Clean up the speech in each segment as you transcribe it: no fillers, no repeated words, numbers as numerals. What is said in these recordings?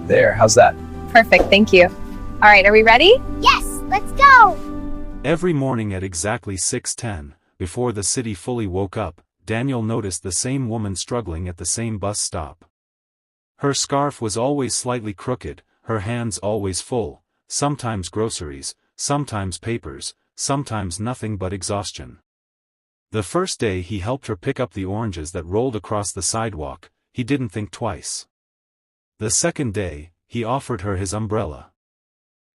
There, how's that? Perfect, thank you. All right, are we ready? Yes, let's go! Every morning at exactly 6:10, before the city fully woke up, Daniel noticed the same woman struggling at the same bus stop. Her scarf was always slightly crooked, her hands always full, sometimes groceries, sometimes papers, sometimes nothing but exhaustion. The first day he helped her pick up the oranges that rolled across the sidewalk, he didn't think twice. The second day, he offered her his umbrella.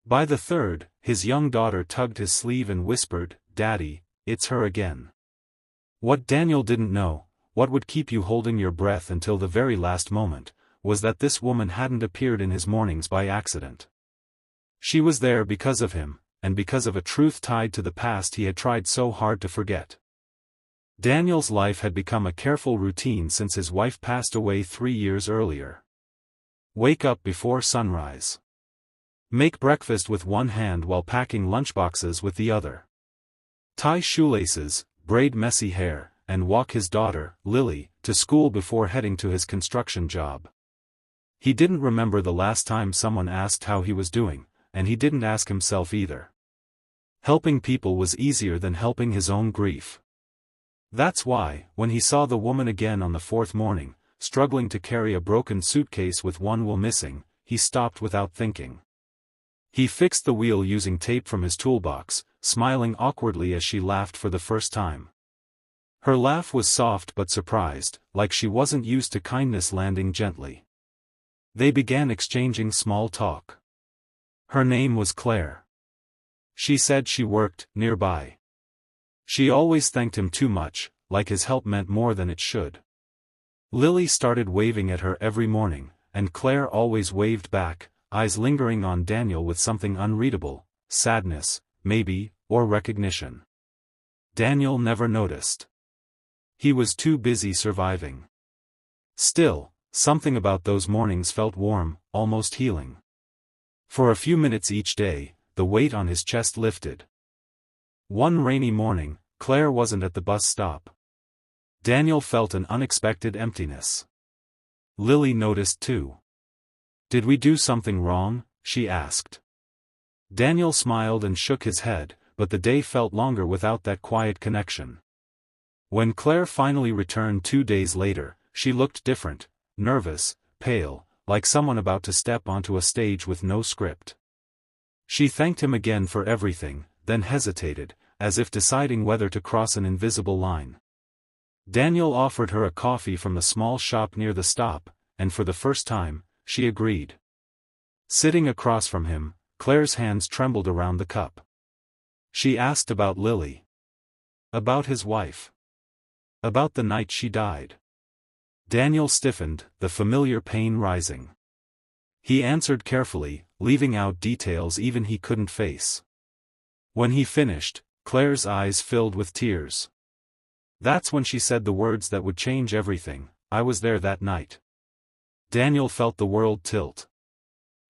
By the third, his young daughter tugged his sleeve and whispered, "Daddy, it's her again." What Daniel didn't know, what would keep you holding your breath until the very last moment, was that this woman hadn't appeared in his mornings by accident. She was there because of him, and because of a truth tied to the past he had tried so hard to forget. Daniel's life had become a careful routine since his wife passed away 3 years earlier. Wake up before sunrise. Make breakfast with one hand while packing lunchboxes with the other. Tie shoelaces, braid messy hair, and walk his daughter, Lily, to school before heading to his construction job. He didn't remember the last time someone asked how he was doing, and he didn't ask himself either. Helping people was easier than helping his own grief. That's why, when he saw the woman again on the fourth morning, struggling to carry a broken suitcase with one wheel missing, he stopped without thinking. He fixed the wheel using tape from his toolbox, smiling awkwardly as she laughed for the first time. Her laugh was soft but surprised, like she wasn't used to kindness landing gently. They began exchanging small talk. Her name was Claire. She said she worked nearby. She always thanked him too much, like his help meant more than it should. Lily started waving at her every morning, and Claire always waved back, eyes lingering on Daniel with something unreadable, sadness, maybe, or recognition. Daniel never noticed. He was too busy surviving. Still, something about those mornings felt warm, almost healing. For a few minutes each day, the weight on his chest lifted. One rainy morning, Claire wasn't at the bus stop. Daniel felt an unexpected emptiness. Lily noticed too. "Did we do something wrong?" she asked. Daniel smiled and shook his head, but the day felt longer without that quiet connection. When Claire finally returned 2 days later, she looked different, nervous, pale, like someone about to step onto a stage with no script. She thanked him again for everything, then hesitated, as if deciding whether to cross an invisible line. Daniel offered her a coffee from the small shop near the stop, and for the first time, she agreed. Sitting across from him, Claire's hands trembled around the cup. She asked about Lily. About his wife. About the night she died. Daniel stiffened, the familiar pain rising. He answered carefully, leaving out details even he couldn't face. When he finished, Claire's eyes filled with tears. That's when she said the words that would change everything, "I was there that night." Daniel felt the world tilt.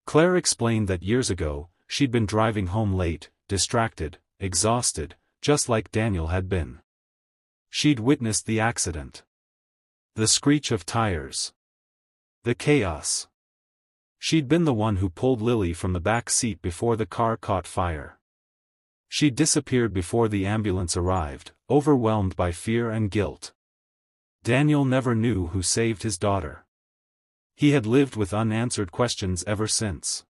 Claire explained that years ago, she'd been driving home late, distracted, exhausted, just like Daniel had been. She'd witnessed the accident. The screech of tires. The chaos. She'd been the one who pulled Lily from the back seat before the car caught fire. She disappeared before the ambulance arrived, overwhelmed by fear and guilt. Daniel never knew who saved his daughter. He had lived with unanswered questions ever since.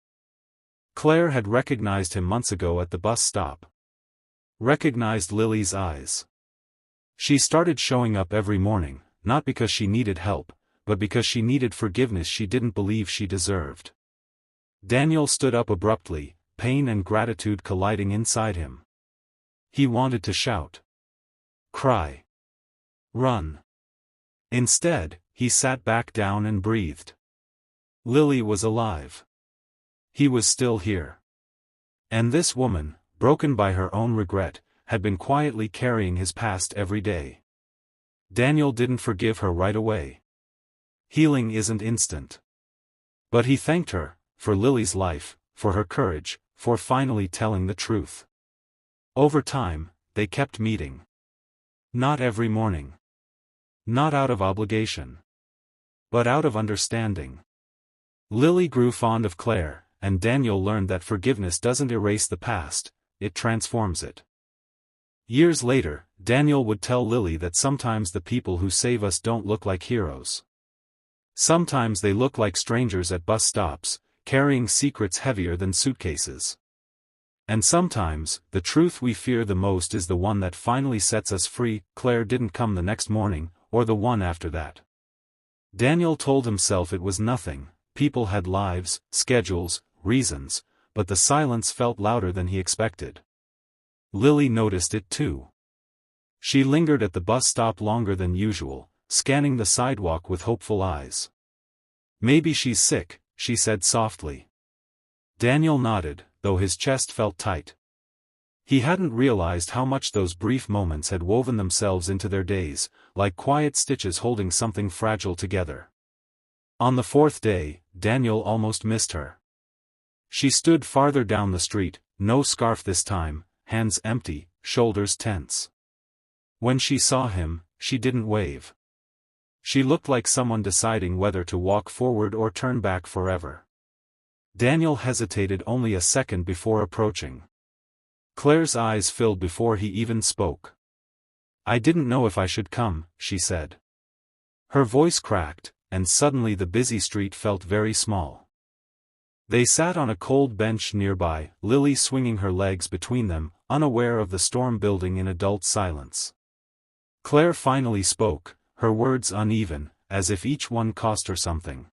Claire had recognized him months ago at the bus stop. Recognized Lily's eyes. She started showing up every morning, not because she needed help, but because she needed forgiveness she didn't believe she deserved. Daniel stood up abruptly, pain and gratitude colliding inside him. He wanted to shout. Cry. Run. Instead, he sat back down and breathed. Lily was alive. He was still here. And this woman, broken by her own regret, had been quietly carrying his past every day. Daniel didn't forgive her right away. Healing isn't instant. But he thanked her, for Lily's life, for her courage, for finally telling the truth. Over time, they kept meeting. Not every morning. Not out of obligation. But out of understanding. Lily grew fond of Claire, and Daniel learned that forgiveness doesn't erase the past, it transforms it. Years later, Daniel would tell Lily that sometimes the people who save us don't look like heroes. Sometimes they look like strangers at bus stops, carrying secrets heavier than suitcases. And sometimes, the truth we fear the most is the one that finally sets us free. Claire didn't come the next morning, or the one after that. Daniel told himself it was nothing. People had lives, schedules, reasons, but the silence felt louder than he expected. Lily noticed it too. She lingered at the bus stop longer than usual, scanning the sidewalk with hopeful eyes. "Maybe she's sick," she said softly. Daniel nodded, though his chest felt tight. He hadn't realized how much those brief moments had woven themselves into their days, like quiet stitches holding something fragile together. On the fourth day, Daniel almost missed her. She stood farther down the street, no scarf this time, hands empty, shoulders tense. When she saw him, she didn't wave. She looked like someone deciding whether to walk forward or turn back forever. Daniel hesitated only a second before approaching. Claire's eyes filled before he even spoke. "I didn't know if I should come," she said. Her voice cracked, and suddenly the busy street felt very small. They sat on a cold bench nearby, Lily swinging her legs between them, unaware of the storm building in adult silence. Claire finally spoke, her words uneven, as if each one cost her something.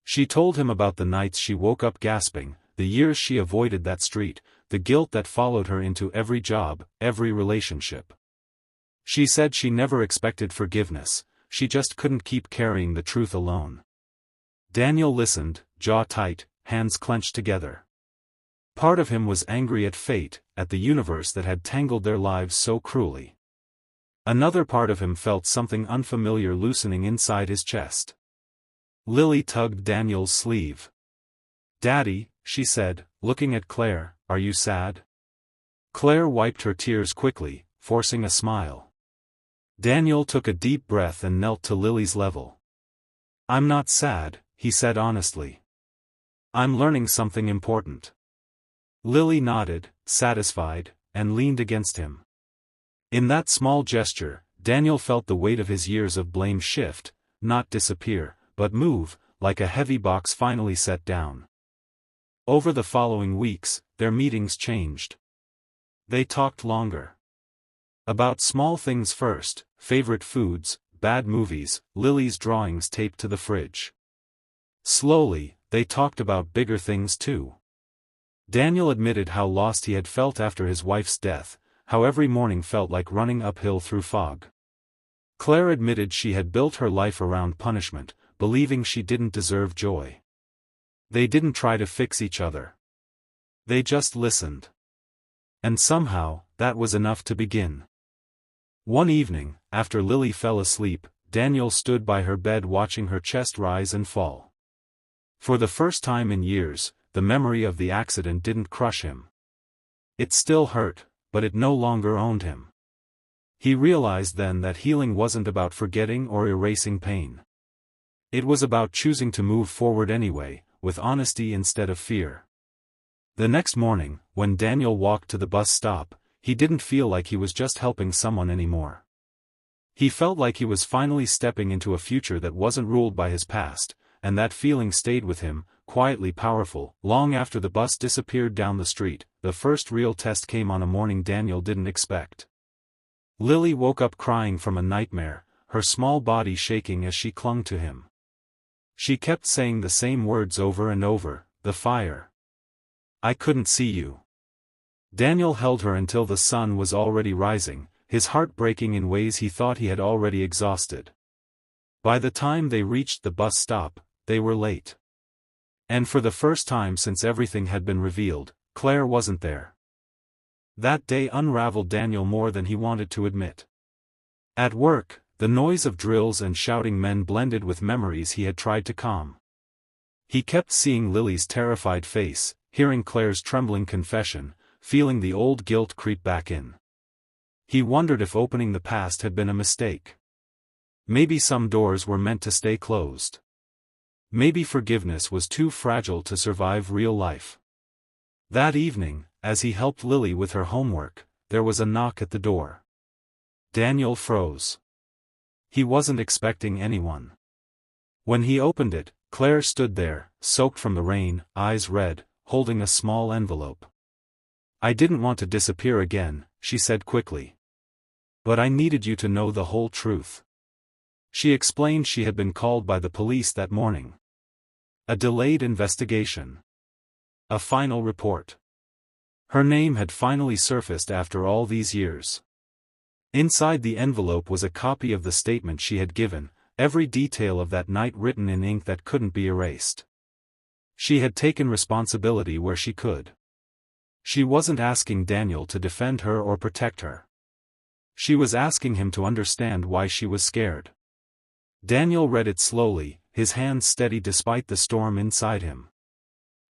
She told him about the nights she woke up gasping, the years she avoided that street, the guilt that followed her into every job, every relationship. She said she never expected forgiveness, she just couldn't keep carrying the truth alone. Daniel listened, jaw tight, hands clenched together. Part of him was angry at fate, at the universe that had tangled their lives so cruelly. Another part of him felt something unfamiliar loosening inside his chest. Lily tugged Daniel's sleeve. "Daddy," she said, looking at Claire, "are you sad?" Claire wiped her tears quickly, forcing a smile. Daniel took a deep breath and knelt to Lily's level. "I'm not sad," he said honestly. "I'm learning something important." Lily nodded, satisfied, and leaned against him. In that small gesture, Daniel felt the weight of his years of blame shift, not disappear, but move, like a heavy box finally set down. Over the following weeks, their meetings changed. They talked longer. About small things first, favorite foods, bad movies, Lily's drawings taped to the fridge. Slowly, they talked about bigger things too. Daniel admitted how lost he had felt after his wife's death, how every morning felt like running uphill through fog. Claire admitted she had built her life around punishment, believing she didn't deserve joy. They didn't try to fix each other. They just listened. And somehow, that was enough to begin. One evening, after Lily fell asleep, Daniel stood by her bed watching her chest rise and fall. For the first time in years, the memory of the accident didn't crush him. It still hurt, but it no longer owned him. He realized then that healing wasn't about forgetting or erasing pain. It was about choosing to move forward anyway, with honesty instead of fear. The next morning, when Daniel walked to the bus stop, he didn't feel like he was just helping someone anymore. He felt like he was finally stepping into a future that wasn't ruled by his past, and that feeling stayed with him, quietly powerful. Long after the bus disappeared down the street, the first real test came on a morning Daniel didn't expect. Lily woke up crying from a nightmare, her small body shaking as she clung to him. She kept saying the same words over and over, "The fire. I couldn't see you." Daniel held her until the sun was already rising, his heart breaking in ways he thought he had already exhausted. By the time they reached the bus stop, they were late. And for the first time since everything had been revealed, Claire wasn't there. That day unraveled Daniel more than he wanted to admit. At work, the noise of drills and shouting men blended with memories he had tried to calm. He kept seeing Lily's terrified face, hearing Claire's trembling confession, feeling the old guilt creep back in. He wondered if opening the past had been a mistake. Maybe some doors were meant to stay closed. Maybe forgiveness was too fragile to survive real life. That evening, as he helped Lily with her homework, there was a knock at the door. Daniel froze. He wasn't expecting anyone. When he opened it, Claire stood there, soaked from the rain, eyes red, holding a small envelope. "I didn't want to disappear again," she said quickly. "But I needed you to know the whole truth." She explained she had been called by the police that morning. A delayed investigation. A final report. Her name had finally surfaced after all these years. Inside the envelope was a copy of the statement she had given, every detail of that night written in ink that couldn't be erased. She had taken responsibility where she could. She wasn't asking Daniel to defend her or protect her. She was asking him to understand why she was scared. Daniel read it slowly, his hands steady despite the storm inside him.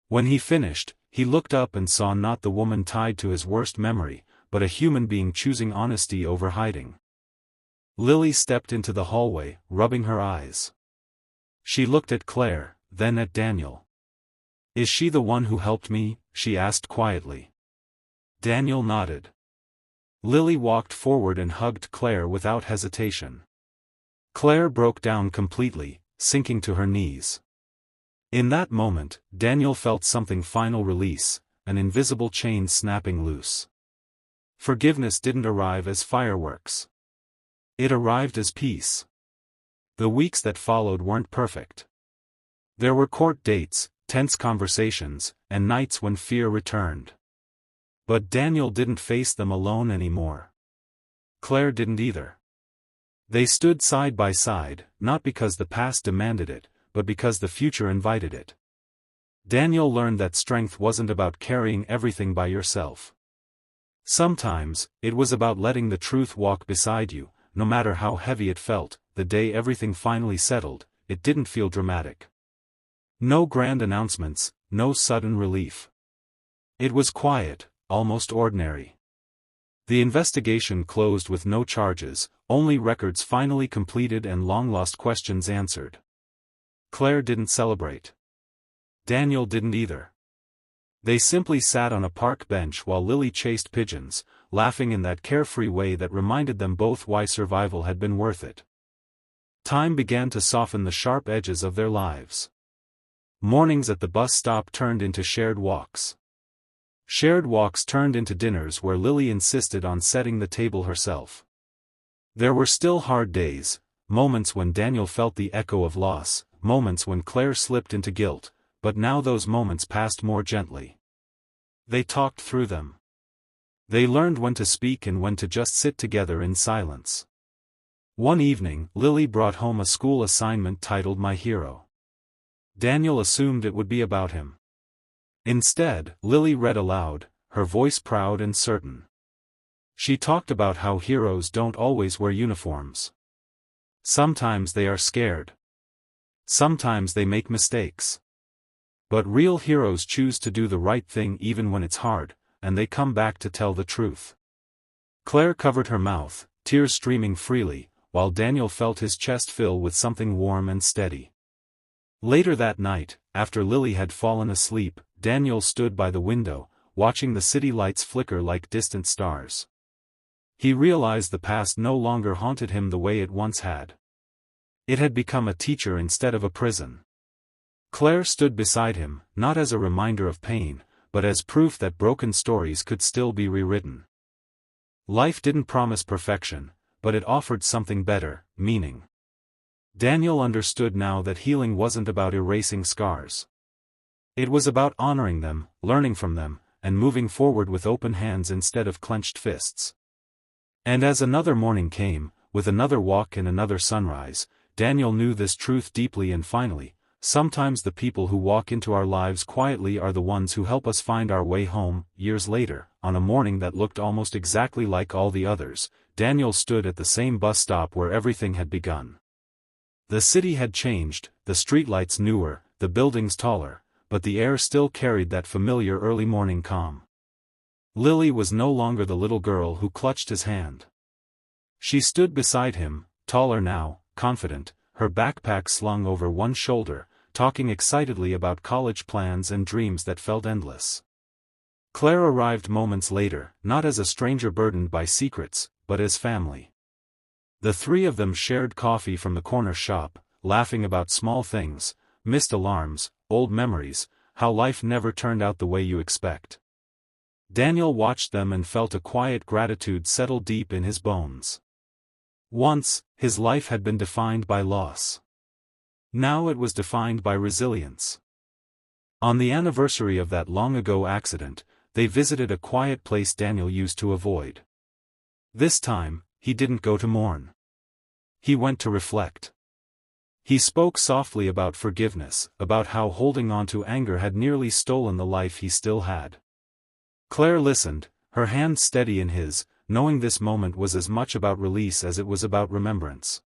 When he finished, he looked up and saw not the woman tied to his worst memory, but a human being choosing honesty over hiding. Lily stepped into the hallway, rubbing her eyes. She looked at Claire, then at Daniel. "Is she the one who helped me?" she asked quietly. Daniel nodded. Lily walked forward and hugged Claire without hesitation. Claire broke down completely, sinking to her knees. In that moment, Daniel felt something final release, an invisible chain snapping loose. Forgiveness didn't arrive as fireworks. It arrived as peace. The weeks that followed weren't perfect. There were court dates, tense conversations, and nights when fear returned. But Daniel didn't face them alone anymore. Claire didn't either. They stood side by side, not because the past demanded it, but because the future invited it. Daniel learned that strength wasn't about carrying everything by yourself. Sometimes, it was about letting the truth walk beside you, no matter how heavy it felt. The day everything finally settled, it didn't feel dramatic. No grand announcements, no sudden relief. It was quiet, almost ordinary. The investigation closed with no charges, only records finally completed and long-lost questions answered. Claire didn't celebrate. Daniel didn't either. They simply sat on a park bench while Lily chased pigeons, laughing in that carefree way that reminded them both why survival had been worth it. Time began to soften the sharp edges of their lives. Mornings at the bus stop turned into shared walks. Shared walks turned into dinners where Lily insisted on setting the table herself. There were still hard days, moments when Daniel felt the echo of loss, moments when Claire slipped into guilt, but now those moments passed more gently. They talked through them. They learned when to speak and when to just sit together in silence. One evening, Lily brought home a school assignment titled My Hero. Daniel assumed it would be about him. Instead, Lily read aloud, her voice proud and certain. She talked about how heroes don't always wear uniforms. Sometimes they are scared. Sometimes they make mistakes. But real heroes choose to do the right thing even when it's hard, and they come back to tell the truth. Claire covered her mouth, tears streaming freely, while Daniel felt his chest fill with something warm and steady. Later that night, after Lily had fallen asleep, Daniel stood by the window, watching the city lights flicker like distant stars. He realized the past no longer haunted him the way it once had. It had become a teacher instead of a prison. Claire stood beside him, not as a reminder of pain, but as proof that broken stories could still be rewritten. Life didn't promise perfection, but it offered something better, meaning. Daniel understood now that healing wasn't about erasing scars. It was about honoring them, learning from them, and moving forward with open hands instead of clenched fists. And as another morning came, with another walk and another sunrise, Daniel knew this truth deeply and finally. Sometimes the people who walk into our lives quietly are the ones who help us find our way home. Years later, on a morning that looked almost exactly like all the others, Daniel stood at the same bus stop where everything had begun. The city had changed, the streetlights newer, the buildings taller, but the air still carried that familiar early morning calm. Lily was no longer the little girl who clutched his hand. She stood beside him, taller now, confident, her backpack slung over one shoulder, talking excitedly about college plans and dreams that felt endless. Claire arrived moments later, not as a stranger burdened by secrets, but as family. The three of them shared coffee from the corner shop, laughing about small things, missed alarms, old memories, how life never turned out the way you expect. Daniel watched them and felt a quiet gratitude settle deep in his bones. Once, his life had been defined by loss. Now it was defined by resilience. On the anniversary of that long-ago accident, they visited a quiet place Daniel used to avoid. This time, he didn't go to mourn. He went to reflect. He spoke softly about forgiveness, about how holding on to anger had nearly stolen the life he still had. Claire listened, her hand steady in his, knowing this moment was as much about release as it was about remembrance.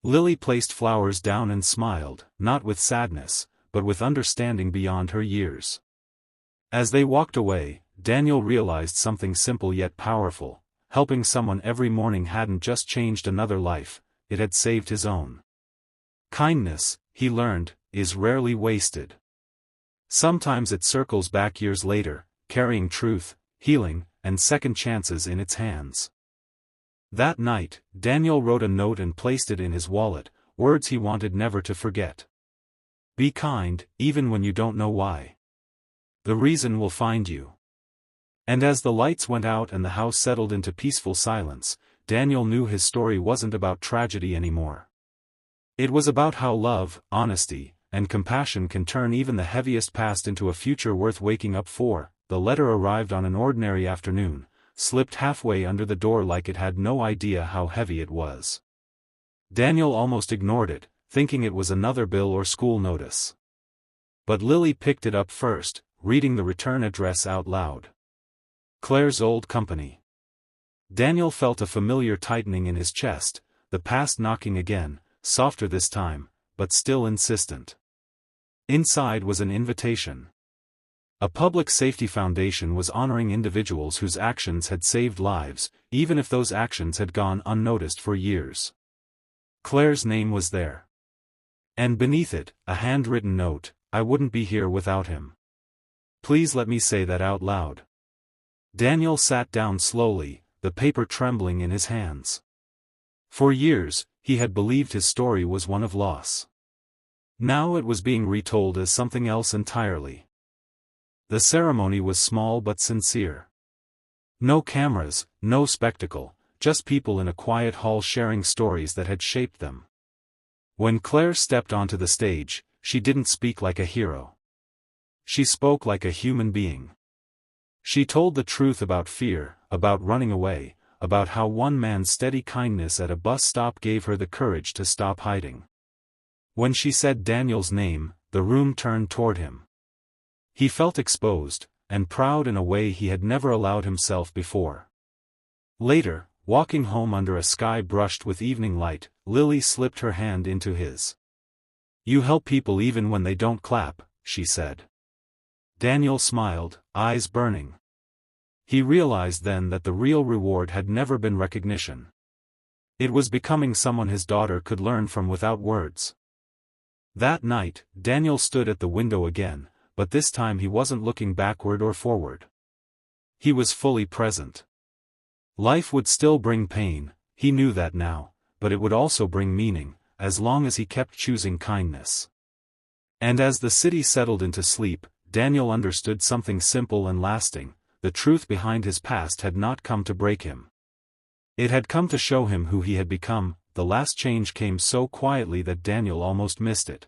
Lily placed flowers down and smiled, not with sadness, but with understanding beyond her years. As they walked away, Daniel realized something simple yet powerful: helping someone every morning hadn't just changed another life, it had saved his own. Kindness, he learned, is rarely wasted. Sometimes it circles back years later, carrying truth, healing, and second chances in its hands. That night, Daniel wrote a note and placed it in his wallet, words he wanted never to forget. Be kind, even when you don't know why. The reason will find you. And as the lights went out and the house settled into peaceful silence, Daniel knew his story wasn't about tragedy anymore. It was about how love, honesty, and compassion can turn even the heaviest past into a future worth waking up for. The letter arrived on an ordinary afternoon, slipped halfway under the door like it had no idea how heavy it was. Daniel almost ignored it, thinking it was another bill or school notice. But Lily picked it up first, reading the return address out loud. Claire's old company. Daniel felt a familiar tightening in his chest, the past knocking again, softer this time, but still insistent. Inside was an invitation. A public safety foundation was honoring individuals whose actions had saved lives, even if those actions had gone unnoticed for years. Claire's name was there. And beneath it, a handwritten note: I wouldn't be here without him. Please let me say that out loud. Daniel sat down slowly, the paper trembling in his hands. For years, he had believed his story was one of loss. Now it was being retold as something else entirely. The ceremony was small but sincere. No cameras, no spectacle, just people in a quiet hall sharing stories that had shaped them. When Claire stepped onto the stage, she didn't speak like a hero. She spoke like a human being. She told the truth about fear, about running away, about how one man's steady kindness at a bus stop gave her the courage to stop hiding. When she said Daniel's name, the room turned toward him. He felt exposed, and proud in a way he had never allowed himself before. Later, walking home under a sky brushed with evening light, Lily slipped her hand into his. You help people even when they don't clap, she said. Daniel smiled, eyes burning. He realized then that the real reward had never been recognition. It was becoming someone his daughter could learn from without words. That night, Daniel stood at the window again, but this time he wasn't looking backward or forward. He was fully present. Life would still bring pain, he knew that now, but it would also bring meaning, as long as he kept choosing kindness. And as the city settled into sleep, Daniel understood something simple and lasting: the truth behind his past had not come to break him. It had come to show him who he had become. The last change came so quietly that Daniel almost missed it.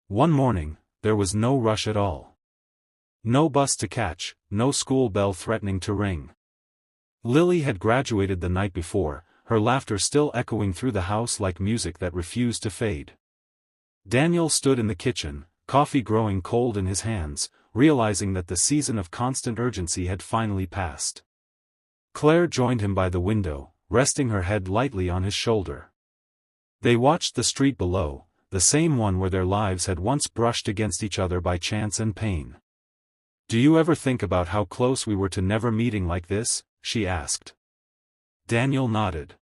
One morning, there was no rush at all. No bus to catch, no school bell threatening to ring. Lily had graduated the night before, her laughter still echoing through the house like music that refused to fade. Daniel stood in the kitchen, coffee growing cold in his hands, realizing that the season of constant urgency had finally passed. Claire joined him by the window, resting her head lightly on his shoulder. They watched the street below, the same one where their lives had once brushed against each other by chance and pain. Do you ever think about how close we were to never meeting like this? She asked. Daniel nodded.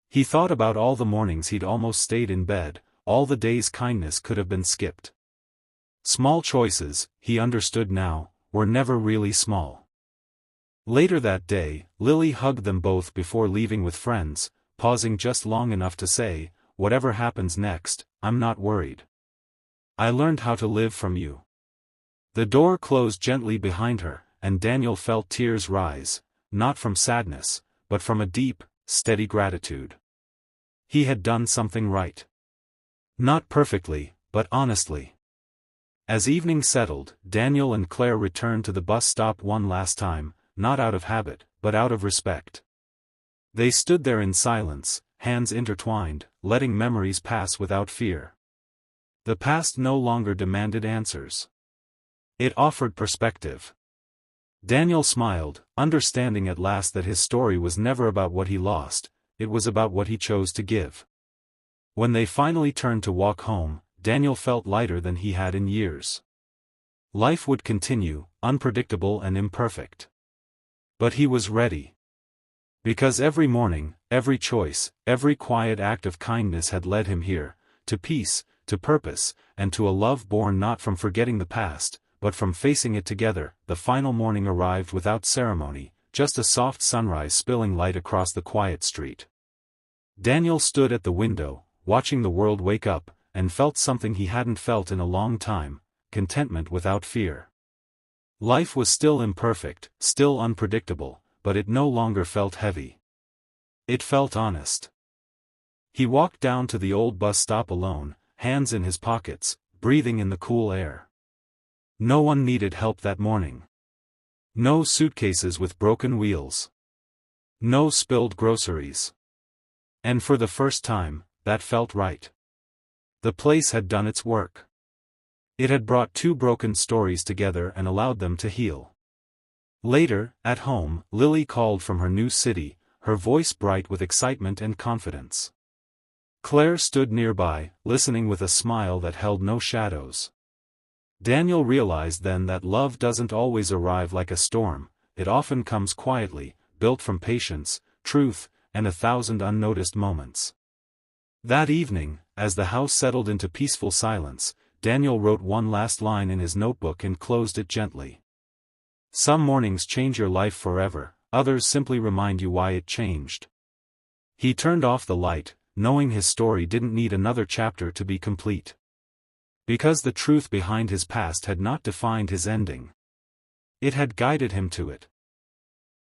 He thought about all the mornings he'd almost stayed in bed, all the day's kindness could have been skipped. Small choices, he understood now, were never really small. Later that day, Lily hugged them both before leaving with friends, pausing just long enough to say, "Whatever happens next, I'm not worried. I learned how to live from you." The door closed gently behind her, and Daniel felt tears rise, not from sadness, but from a deep, steady gratitude. He had done something right. Not perfectly, but honestly. As evening settled, Daniel and Claire returned to the bus stop one last time, not out of habit, but out of respect. They stood there in silence, hands intertwined, letting memories pass without fear. The past no longer demanded answers. It offered perspective. Daniel smiled, understanding at last that his story was never about what he lost, it was about what he chose to give. When they finally turned to walk home, Daniel felt lighter than he had in years. Life would continue, unpredictable and imperfect. But he was ready. Because every morning, every choice, every quiet act of kindness had led him here, to peace, to purpose, and to a love born not from forgetting the past, but from facing it together. The final morning arrived without ceremony, just a soft sunrise spilling light across the quiet street. Daniel stood at the window, watching the world wake up, and felt something he hadn't felt in a long time, contentment without fear. Life was still imperfect, still unpredictable, but it no longer felt heavy. It felt honest. He walked down to the old bus stop alone, hands in his pockets, breathing in the cool air. No one needed help that morning. No suitcases with broken wheels. No spilled groceries. And for the first time, that felt right. The place had done its work. It had brought two broken stories together and allowed them to heal. Later, at home, Lily called from her new city, her voice bright with excitement and confidence. Claire stood nearby, listening with a smile that held no shadows. Daniel realized then that love doesn't always arrive like a storm, it often comes quietly, built from patience, truth, and 1,000 unnoticed moments. That evening, as the house settled into peaceful silence, Daniel wrote one last line in his notebook and closed it gently. Some mornings change your life forever, others simply remind you why it changed. He turned off the light, knowing his story didn't need another chapter to be complete. Because the truth behind his past had not defined his ending. It had guided him to it.